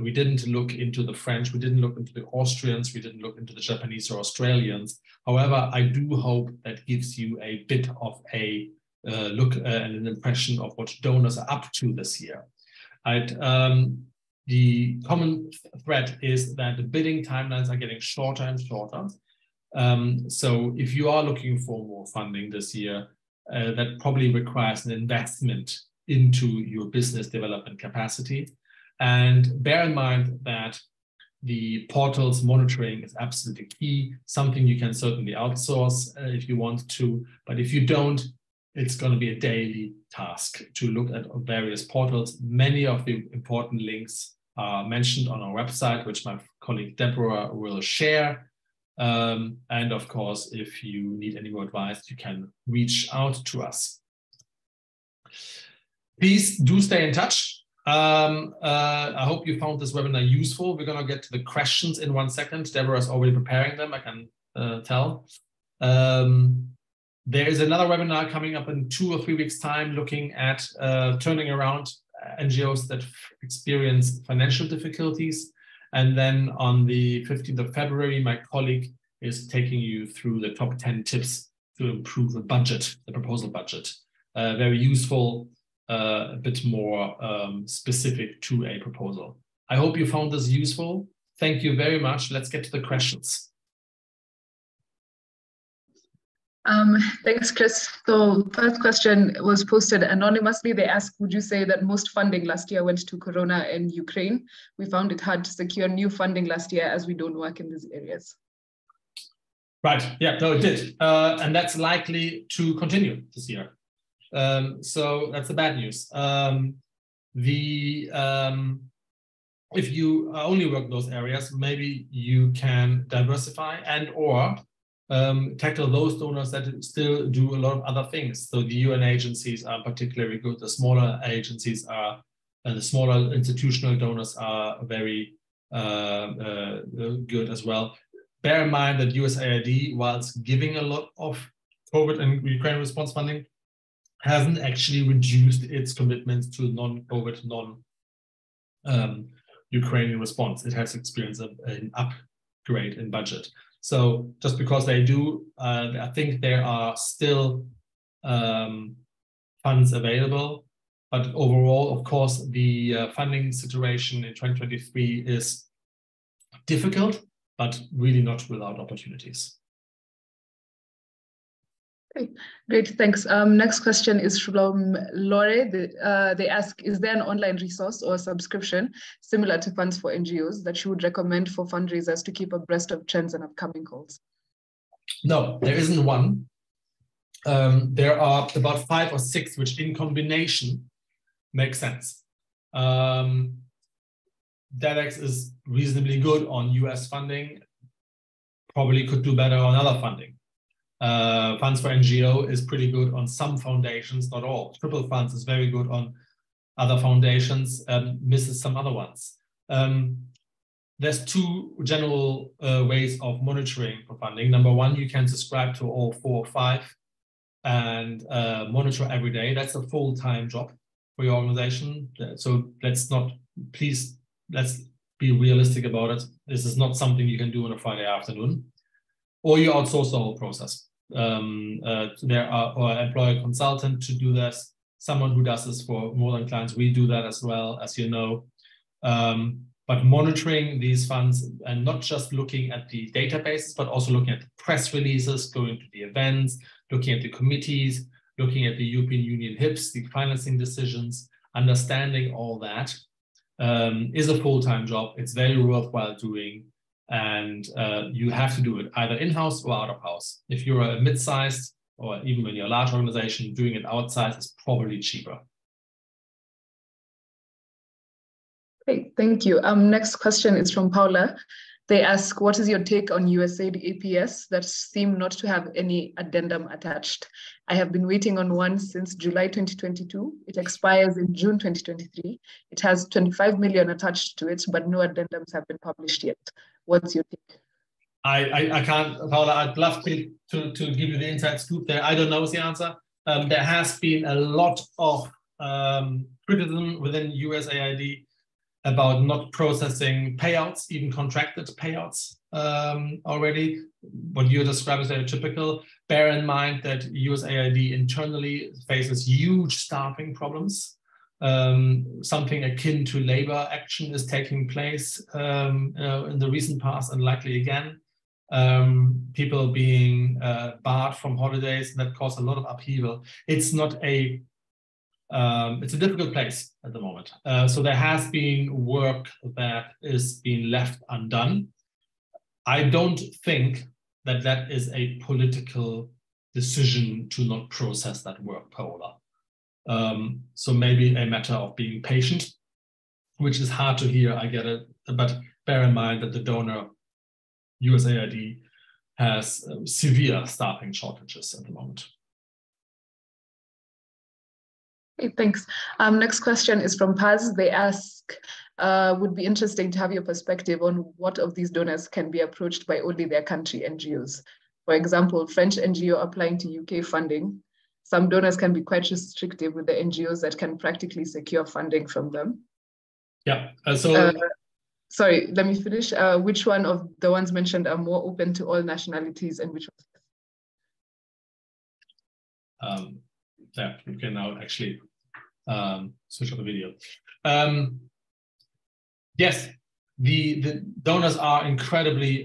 We didn't look into the French, we didn't look into the Austrians, we didn't look into the Japanese or Australians. However, I do hope that gives you a bit of a look and an impression of what donors are up to this year. The common thread is that the bidding timelines are getting shorter and shorter. So if you are looking for more funding this year, that probably requires an investment into your business development capacity. And bear in mind that the portal's monitoring is absolutely key, something you can certainly outsource if you want to, but if you don't, it's going to be a daily task to look at various portals. Many of the important links are mentioned on our website, which my colleague Deborah will share. And of course, if you need any more advice, you can reach out to us. Please do stay in touch. I hope you found this webinar useful. We're going to get to the questions in 1 second. Deborah is already preparing them, I can tell. There is another webinar coming up in 2 or 3 weeks' time looking at turning around NGOs that experience financial difficulties. And then on the 15th of February, my colleague is taking you through the top 10 tips to improve the budget, the proposal budget. Very useful, a bit more specific to a proposal. I hope you found this useful. Thank you very much. Let's get to the questions. Thanks, Chris. So first question was posted anonymously. They asked, would you say that most funding last year went to Corona and Ukraine? We found it hard to secure new funding last year as we don't work in these areas. Right, yeah, no, it did. And that's likely to continue this year. So that's the bad news. If you only work those areas, maybe you can diversify and or tackle those donors that still do a lot of other things. So the UN agencies are particularly good. The smaller agencies are, and the smaller institutional donors are very good as well. Bear in mind that USAID, whilst giving a lot of COVID and Ukraine response funding, hasn't actually reduced its commitments to non-COVID, non-Ukrainian response. It has experienced an upgrade in budget. So just because they do, I think there are still funds available. But overall, of course, the funding situation in 2023 is difficult, but really not without opportunities. Okay, great, thanks. Next question is from Lore. They ask, is there an online resource or subscription similar to Funds for NGOs that you would recommend for fundraisers to keep abreast of trends and upcoming calls? No, there isn't one. There are about 5 or 6 which in combination make sense. DEVEX is reasonably good on US funding, probably could do better on other funding. Funds for NGO is pretty good on some foundations, not all. Triple Funds is very good on other foundations, misses some other ones. There's 2 general ways of monitoring for funding. Number 1, you can subscribe to all 4 or 5 and monitor every day. That's a full-time job for your organization. So let's be realistic about it. This is not something you can do on a Friday afternoon. Or you outsource the whole process. There are or employ a consultant to do this, someone who does this for more than clients. We do that as well, as you know. But monitoring these funds and not just looking at the databases, but also looking at the press releases, going to the events, looking at the committees, looking at the European Union HIPs, the financing decisions, understanding all that is a full-time job. It's very worthwhile doing. And you have to do it either in-house or out-of-house. If you're a mid-sized or even when you're a large organization, doing it outside is probably cheaper. Great, thank you. Next question is from Paula. They ask, what is your take on USAID APS that seem not to have any addendum attached? I have been waiting on one since July 2022. It expires in June 2023. It has 25 million attached to it, but no addendums have been published yet. What's your take? I can't, Paula, I'd love to give you the inside scoop there. I don't know is the answer. There has been a lot of criticism within USAID about not processing payouts, even contracted payouts already. What you describe is very typical. Bear in mind that USAID internally faces huge staffing problems. Something akin to labor action is taking place in the recent past and likely again. People being barred from holidays, that cause a lot of upheaval. It's not a it's a difficult place at the moment. So there has been work that is being left undone. I don't think that that is a political decision to not process that work, Paola. So maybe a matter of being patient, which is hard to hear, I get it. But bear in mind that the donor, USAID, has severe staffing shortages at the moment. Hey, thanks. Next question is from Paz. They ask, would be interesting to have your perspective on what of these donors can be approached by only their country NGOs. For example, French NGO applying to UK funding. Some donors can be quite restrictive with the NGOs that can practically secure funding from them. Yeah, sorry, let me finish. Which one of the ones mentioned are more open to all nationalities and which ones? Yeah, you can now actually switch on the video. Yes, the donors are incredibly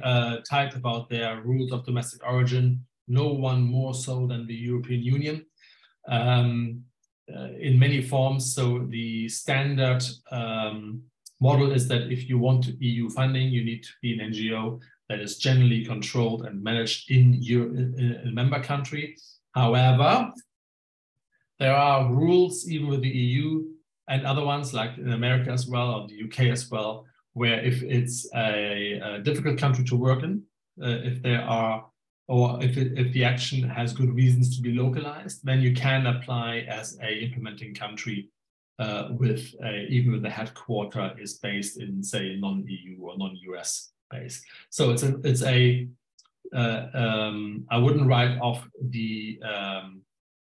tight about their rules of domestic origin, no one more so than the European Union in many forms. So the standard model is that if you want EU funding, you need to be an NGO that is generally controlled and managed in a member country. However, there are rules even with the EU and other ones like in America as well, or the UK as well, where if it's a difficult country to work in, if there are, or if the action has good reasons to be localized, then you can apply as a implementing country even with the headquarter is based in, say, non-EU or non-US base. So I wouldn't write off the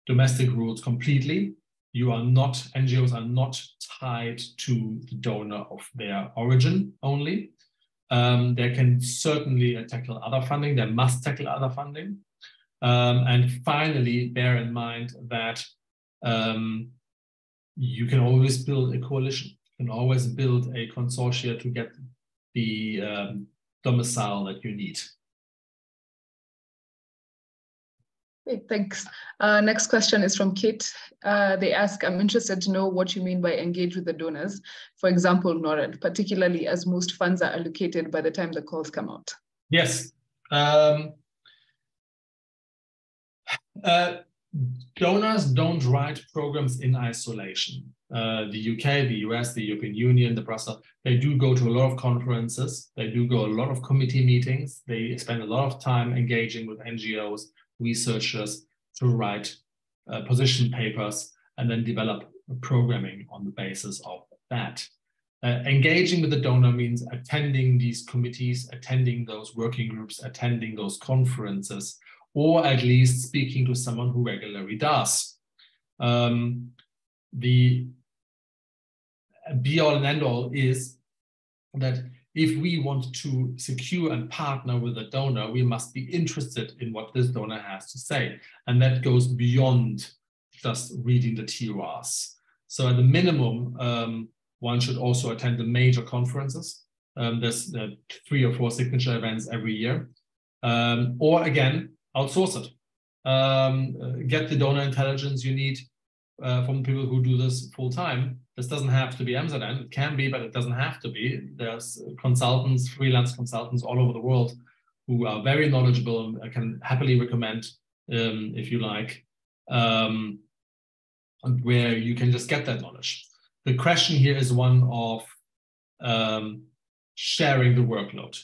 domestic rules completely. NGOs are not tied to the donor of their origin only. They can certainly tackle other funding. They must tackle other funding. And finally, bear in mind that you can always build a coalition. You can always build a consortia to get the domicile that you need. Okay, thanks. Next question is from Kate. They ask, I'm interested to know what you mean by engage with the donors. For example, NORAD, particularly as most funds are allocated by the time the calls come out. Yes. Donors don't write programs in isolation. The UK, the US, the European Union, the Brussels, they do go to a lot of conferences. They do go a lot of committee meetings. They spend a lot of time engaging with NGOs, researchers to write position papers and then develop programming on the basis of that. Engaging with the donor means attending these committees, attending those working groups, attending those conferences, or at least speaking to someone who regularly does. The be-all and end-all is that if we want to secure and partner with a donor, we must be interested in what this donor has to say. And that goes beyond just reading the TORs. So at the minimum, one should also attend the major conferences. There's 3 or 4 signature events every year. Or again, outsource it. Get the donor intelligence you need from people who do this full time. This doesn't have to be Amsterdam. It can be, but it doesn't have to be. There's consultants, freelance consultants all over the world who are very knowledgeable and I can happily recommend, if you like, where you can just get that knowledge. The question here is one of sharing the workload.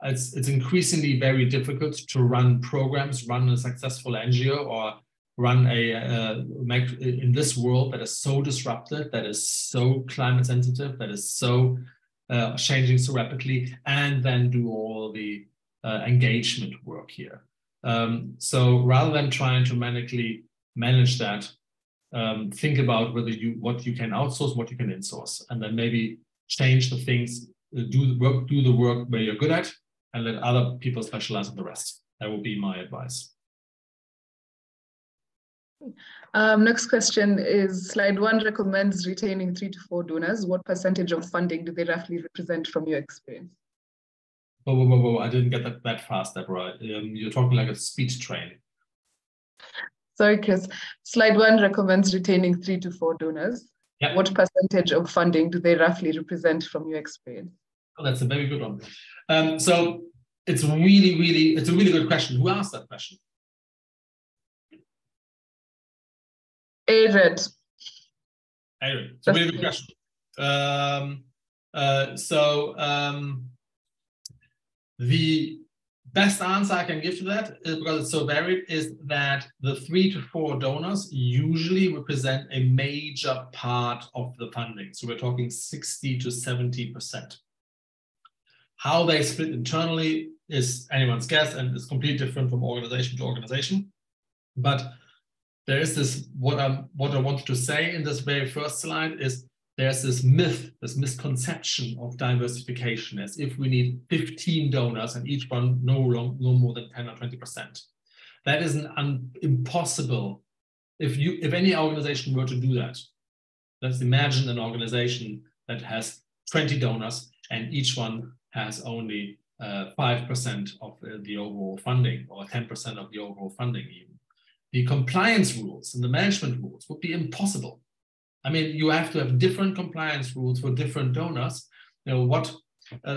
It's increasingly very difficult to run programs, run a successful NGO, or run in this world that is so disrupted, that is so climate sensitive, that is so changing so rapidly, and then do all the engagement work here. So rather than trying to manically manage that, think about what you can outsource, what you can insource, and then maybe change the things, do the work where you're good at, and let other people specialize in the rest. That would be my advice. Next question is, slide 1 recommends retaining 3 to 4 donors. What percentage of funding do they roughly represent from your experience? Whoa, I didn't get that fast, Deborah. You're talking like a speed train. Sorry, Chris. Slide 1 recommends retaining 3 to 4 donors. Yep. What percentage of funding do they roughly represent from your experience? Oh, that's a very good one. So it's a really good question. Who asked that question? Aaron. It's a really good question. The best answer I can give to that, is, because it's so varied, is that the 3 to 4 donors usually represent a major part of the funding. So we're talking 60 to 70%. How they split internally is anyone's guess, and it's completely different from organization to organization. But there is this, what I wanted to say in this very first slide is, there's this myth, this misconception of diversification, as if we need 15 donors and each one no more than 10 or 20%. That is impossible. If any organization were to do that, let's imagine an organization that has 20 donors and each one has only 5% of the overall funding, or 10% of the overall funding even. The compliance rules and the management rules would be impossible. I mean, you have to have different compliance rules for different donors. You know, what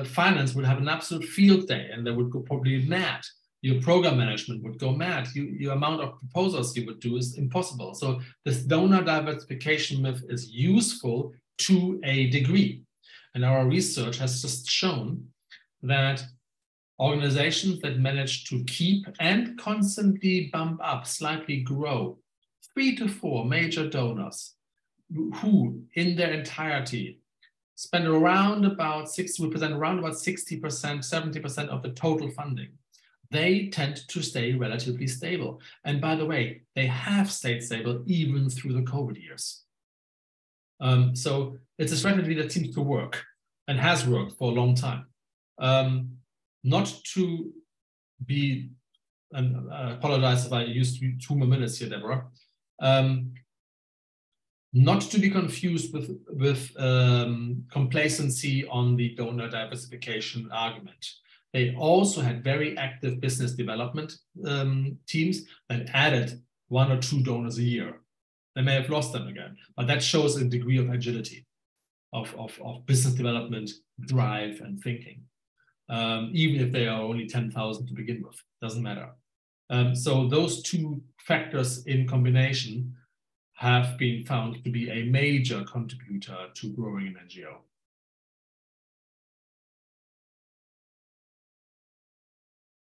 finance would have an absolute field day, and they would go probably mad. Your program management would go mad. Your amount of proposals you would do is impossible. So this donor diversification myth is useful to a degree. And our research has just shown that organizations that manage to keep and constantly bump up, slightly grow, 3 to 4 major donors who in their entirety spend around about 60%, 70% of the total funding, they tend to stay relatively stable. And by the way, they have stayed stable even through the COVID years. So it's a strategy that seems to work and has worked for a long time. Not to be, and apologize if I used 2 more minutes here, Deborah. Not to be confused with complacency on the donor diversification argument. They also had very active business development teams that added 1 or 2 donors a year. They may have lost them again, but that shows a degree of agility, of business development, drive, and thinking. Even if they are only 10,000 to begin with, doesn't matter. So those 2 factors in combination have been found to be a major contributor to growing an NGO.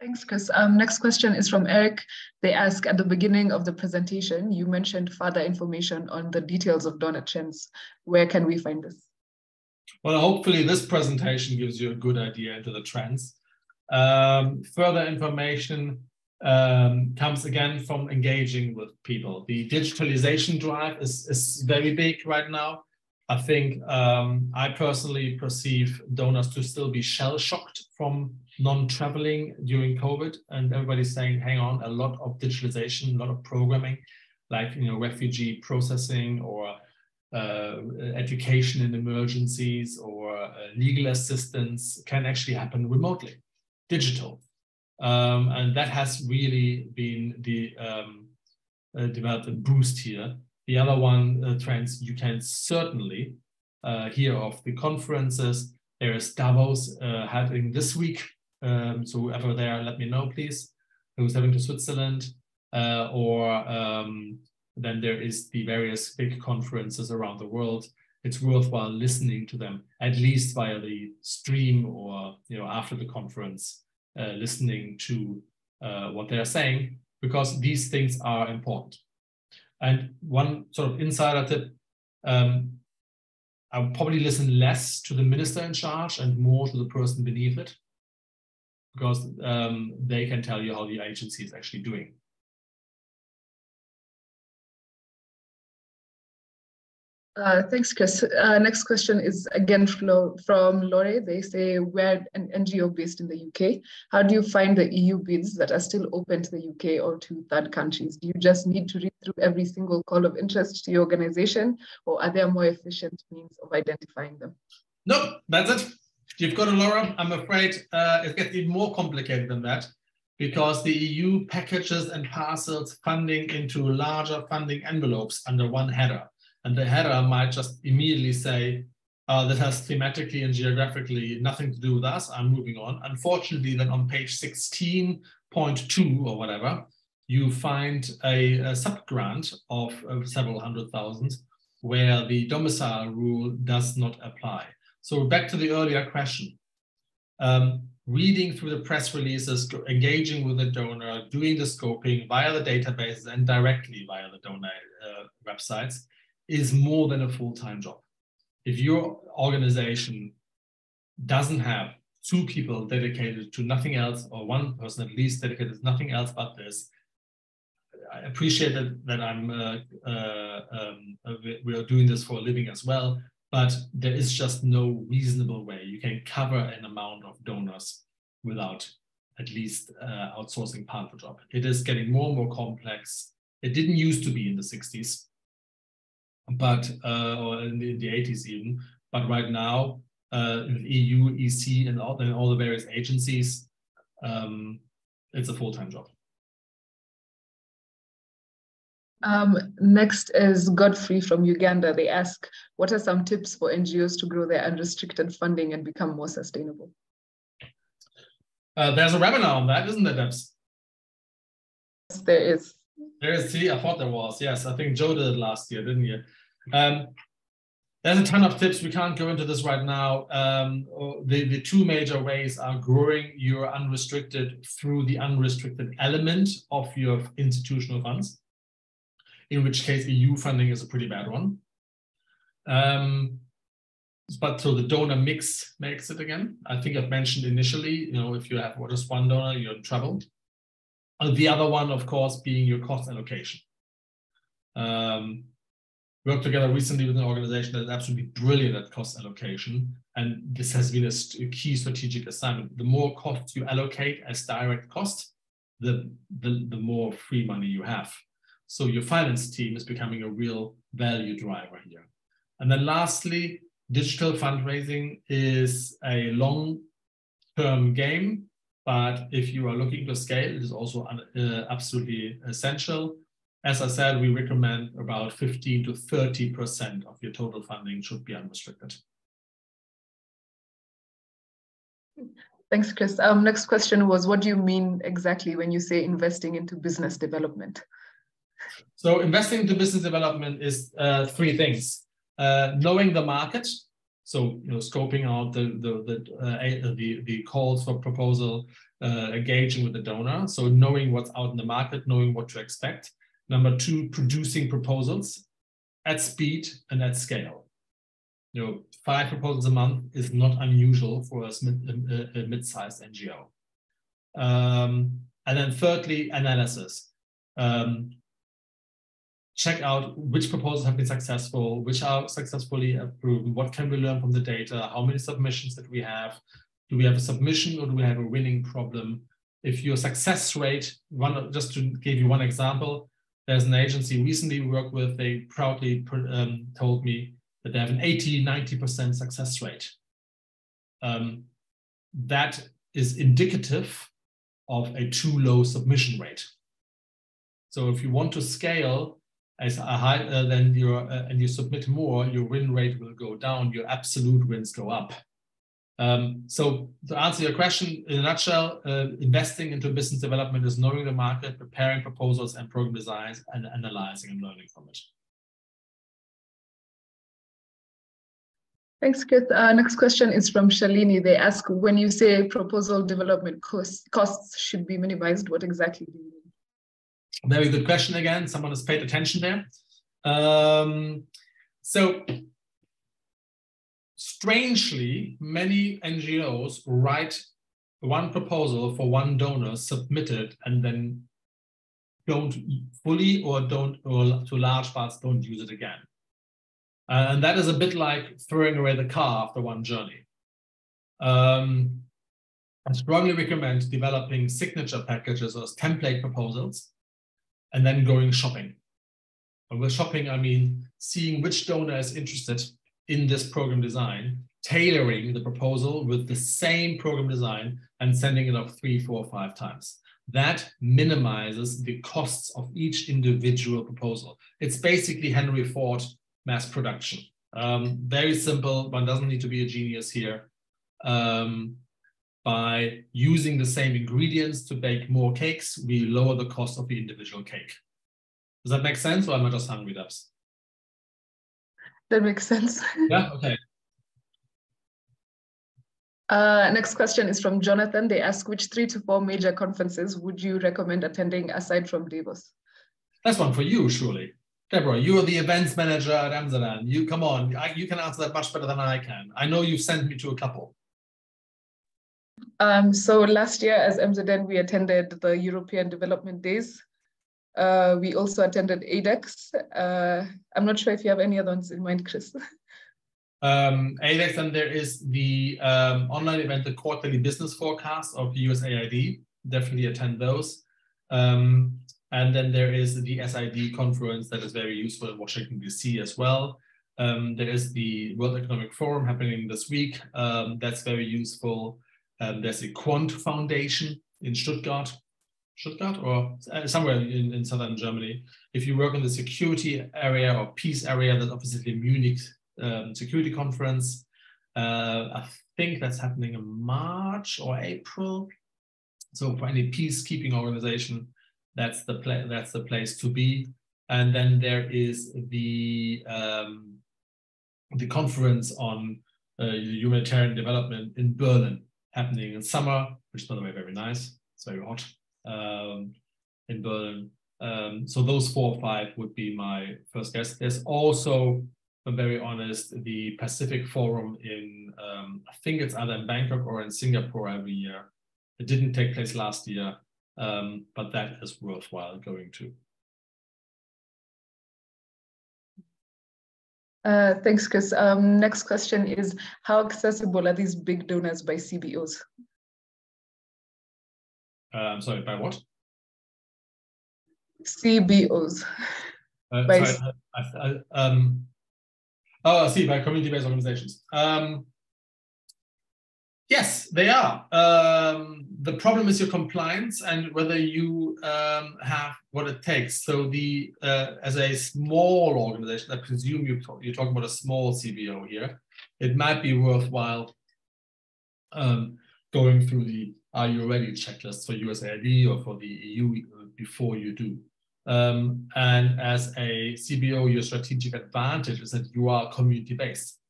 Thanks, Chris. Next question is from Eric. They ask, at the beginning of the presentation, you mentioned further information on the details of donor trends. Where can we find this? Well, hopefully this presentation gives you a good idea into the trends. Further information comes again from engaging with people. The digitalization drive is very big right now. I think I personally perceive donors to still be shell-shocked from non-traveling during COVID, and everybody's saying, hang on, a lot of digitalization, a lot of programming, like, you know, refugee processing or education in emergencies or legal assistance can actually happen remotely, digital. And that has really been the developed a boost here. The other one, trends, you can certainly hear of the conferences. There is Davos happening this week. So whoever there, let me know, please, who's having to Switzerland, then there is the various big conferences around the world. It's worthwhile listening to them, at least via the stream or, you know, after the conference, listening to what they're saying, because these things are important. And one sort of insider tip, I'll probably listen less to the minister in charge and more to the person beneath it, because they can tell you how the agency is actually doing. Thanks, Chris. Next question is again from Lore. They say, we're an NGO based in the UK. How do you find the EU bids that are still open to the UK or to third countries? Do you just need to read through every single call of interest to your organization, or are there more efficient means of identifying them? No, that's it. You've got it, Laura. I'm afraid it gets even more complicated than that, because the EU packages and parcels funding into larger funding envelopes under one header. And the header might just immediately say, that has thematically and geographically nothing to do with us, I'm moving on. Unfortunately, then on page 16.2 or whatever, you find a sub-grant of several hundred thousand where the domicile rule does not apply. So back to the earlier question. reading through the press releases, engaging with the donor, doing the scoping via the databases and directly via the donor websites is more than a full-time job. If your organization doesn't have 2 people dedicated to nothing else, or 1 person at least dedicated to nothing else but this, I appreciate that we are doing this for a living as well, but there is just no reasonable way you can cover an amount of donors without at least outsourcing part of the job. It is getting more and more complex. It didn't used to be in the 60s, but or in the 80s even. But right now, in EU, EC, and all the various agencies, it's a full-time job. Next is Godfrey from Uganda. They ask, what are some tips for NGOs to grow their unrestricted funding and become more sustainable? There's a webinar on that, isn't there, Debs? Yes, there is. There is, see, I thought there was. Yes, I think Joe did it last year, didn't you? There's a ton of tips. We can't go into this right now. The 2 major ways are growing your unrestricted through the unrestricted element of your institutional funds, in which case EU funding is a pretty bad one. But so the donor mix makes it again. I think I've mentioned initially, if you have just 1 donor, you're in trouble. The other one, of course, being your cost allocation. Worked together recently with an organization that is absolutely brilliant at cost allocation. And this has been a key strategic assignment. The more costs you allocate as direct cost, the more free money you have. So your finance team is becoming a real value driver here. And then lastly, digital fundraising is a long-term game, but if you are looking to scale, it is also absolutely essential. As I said, we recommend about 15 to 30% of your total funding should be unrestricted. Thanks, Chris. Next question was, what do you mean exactly when you say investing into business development? So investing into business development is 3 things. Knowing the market, so scoping out the calls for proposal, engaging with the donor, so knowing what's out in the market, knowing what to expect. Number 2, producing proposals at speed and at scale. 5 proposals a month is not unusual for a mid-sized NGO. And then thirdly, analysis. Check out which proposals have been successful, which are successfully approved, what can we learn from the data, how many submissions that we have, do we have a submission or do we have a winning problem? If your success rate, just to give you one example, there's an agency recently we worked with, they proudly told me that they have an 80–90% success rate. That is indicative of a too low submission rate. So if you want to scale as a high, then and you submit more, your win rate will go down, your absolute wins go up. So to answer your question, in a nutshell, investing into business development is knowing the market, preparing proposals and program designs, and analyzing and learning from it. Thanks, Chris. Next question is from Shalini. They ask, when you say proposal development costs should be minimized, what exactly do you mean? Very good question again. Someone has paid attention there. So strangely, many NGOs write 1 proposal for 1 donor, submit it, and then don't fully or to large parts don't use it again. And that is a bit like throwing away the car after 1 journey. I strongly recommend developing signature packages or template proposals and then going shopping. And with shopping, I mean seeing which donor is interested in this program design, tailoring the proposal with the same program design and sending it off 3, 4, 5 times. That minimizes the costs of each individual proposal. It's basically Henry Ford mass production. Very simple, one doesn't need to be a genius here. By using the same ingredients to bake more cakes, we lower the cost of the individual cake. Does that make sense, or am I just hungry, Dubs? That makes sense. Yeah, okay. Next question is from Jonathan. They ask, which 3 to 4 major conferences would you recommend attending aside from Davos? That's one for you, surely. Deborah, you're the events manager at Amsterdam. You come on, you can answer that much better than I can. I know you've sent me to a couple. So last year as Amsterdam, we attended the European Development Days. We also attended ADEX. I'm not sure if you have any other ones in mind, Chris. ADEX, and there is the online event, the Quarterly Business Forecast of USAID. Definitely attend those. And then there is the SID conference that is very useful in Washington, D.C. as well. There is the World Economic Forum happening this week. That's very useful. There's a Quant Foundation in Stuttgart or somewhere in southern Germany. If you work in the security area or peace area, there's obviously the Munich Security Conference. I think that's happening in March or April. So for any peacekeeping organization, that's the place to be. And then there is the conference on humanitarian development in Berlin happening in summer, which is, by the way, very nice. It's very hot in Berlin. So those 4 or 5 would be my first guess. There's also, if I'm very honest, the Pacific Forum in, I think it's either in Bangkok or in Singapore every year. It didn't take place last year, but that is worthwhile going to. Thanks, Chris. Next question is, how accessible are these big donors by CBOs? I'm sorry, by what? CBOs. I see, by community-based organizations. Yes, they are. The problem is your compliance and whether you have what it takes. So as a small organization, I presume you're talking about a small CBO here, it might be worthwhile going through the Are You Ready checklist for USAID or for the EU before you do. And as a CBO, your strategic advantage is that you are community-based.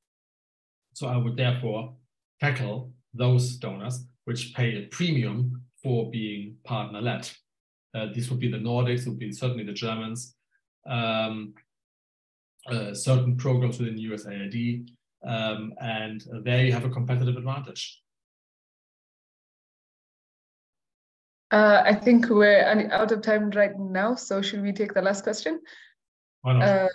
So I would therefore tackle those donors which pay a premium for being partner-led. These would be the Nordics, would be certainly the Germans, certain programs within USAID, and there you have a competitive advantage. I think we're out of time right now, so should we take the last question? Why not?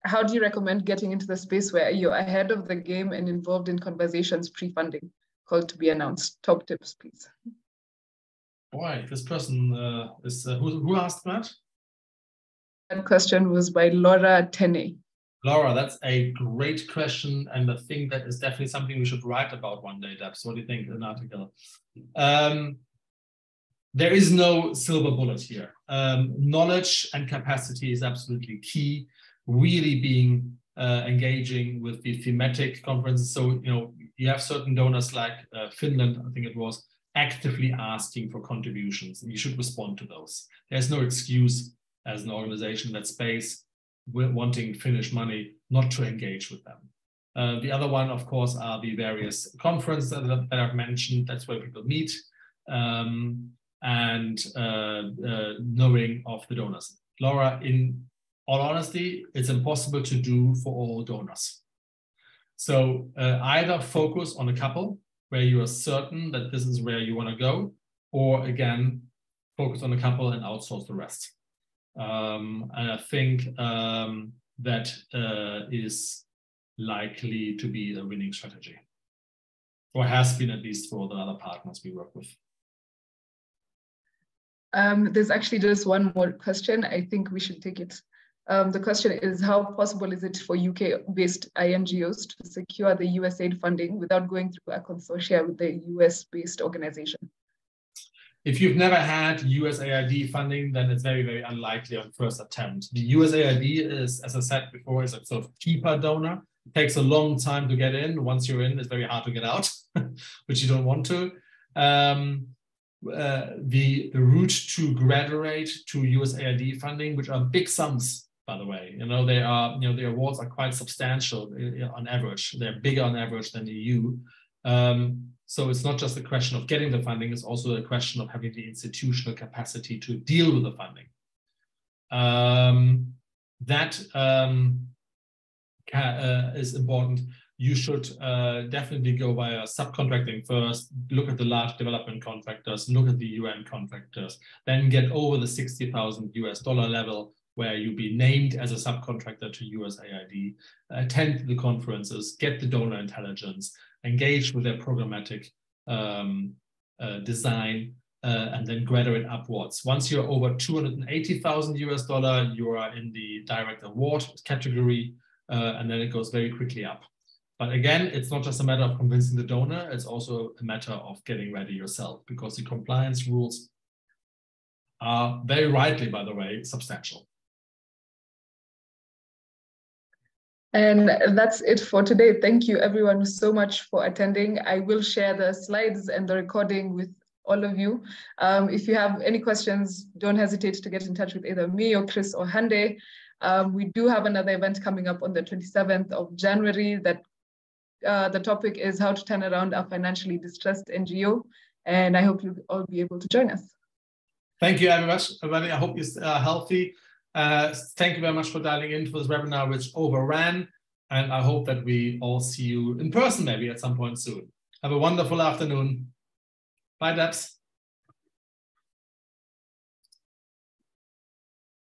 How do you recommend getting into the space where you're ahead of the game and involved in conversations pre-funding? Called to be announced. Top tips, please. Boy, this person is, who asked that? That question was by Laura Tenney. Laura, that's a great question, and I think that is definitely something we should write about one day, Debs. What do you think? An article. There is no silver bullet here. Knowledge and capacity is absolutely key. Really being engaging with the thematic conferences. So, you have certain donors like Finland, I think it was, actively asking for contributions, and you should respond to those. There's no excuse as an organization that space wanting Finnish money not to engage with them. The other one, of course, are the various conferences that I've mentioned. That's where people meet and knowing of the donors. Laura, in all honesty, it's impossible to do for all donors. So either focus on a couple where you are certain that this is where you want to go, or again, focus on a couple and outsource the rest. And I think that is likely to be a winning strategy, or has been at least for the other partners we work with. There's actually just one more question. I think we should take it. The question is, how possible is it for UK-based INGOs to secure the USAID funding without going through a consortia with the US-based organization? If you've never had USAID funding, then it's very, very unlikely on first attempt. The USAID is, as I said before, is a sort of keeper donor. It takes a long time to get in. Once you're in, it's very hard to get out, which you don't want to. The route to graduate to USAID funding, which are big sums, by the way, they are, the awards are quite substantial on average. They're bigger on average than the EU. So it's not just a question of getting the funding, it's also a question of having the institutional capacity to deal with the funding. That is important. You should definitely go via subcontracting first, look at the large development contractors, look at the UN contractors, then get over the $60,000 level where you be named as a subcontractor to USAID, attend the conferences, get the donor intelligence, engage with their programmatic design, and then graduate upwards. Once you're over $280,000, you are in the direct award category, and then it goes very quickly up. But again, it's not just a matter of convincing the donor, it's also a matter of getting ready yourself, because the compliance rules are very rightly, by the way, substantial. And that's it for today. Thank you everyone so much for attending. I will share the slides and the recording with all of you. If you have any questions, don't hesitate to get in touch with either me or Chris or Hande. We do have another event coming up on the 27th of January that the topic is how to turn around a financially distressed NGO. And I hope you'll all be able to join us. Thank you very much, everybody. I hope you're healthy. Thank you very much for dialing in for this webinar, which overran. And I hope that we all see you in person maybe at some point soon. Have a wonderful afternoon. Bye, Debs.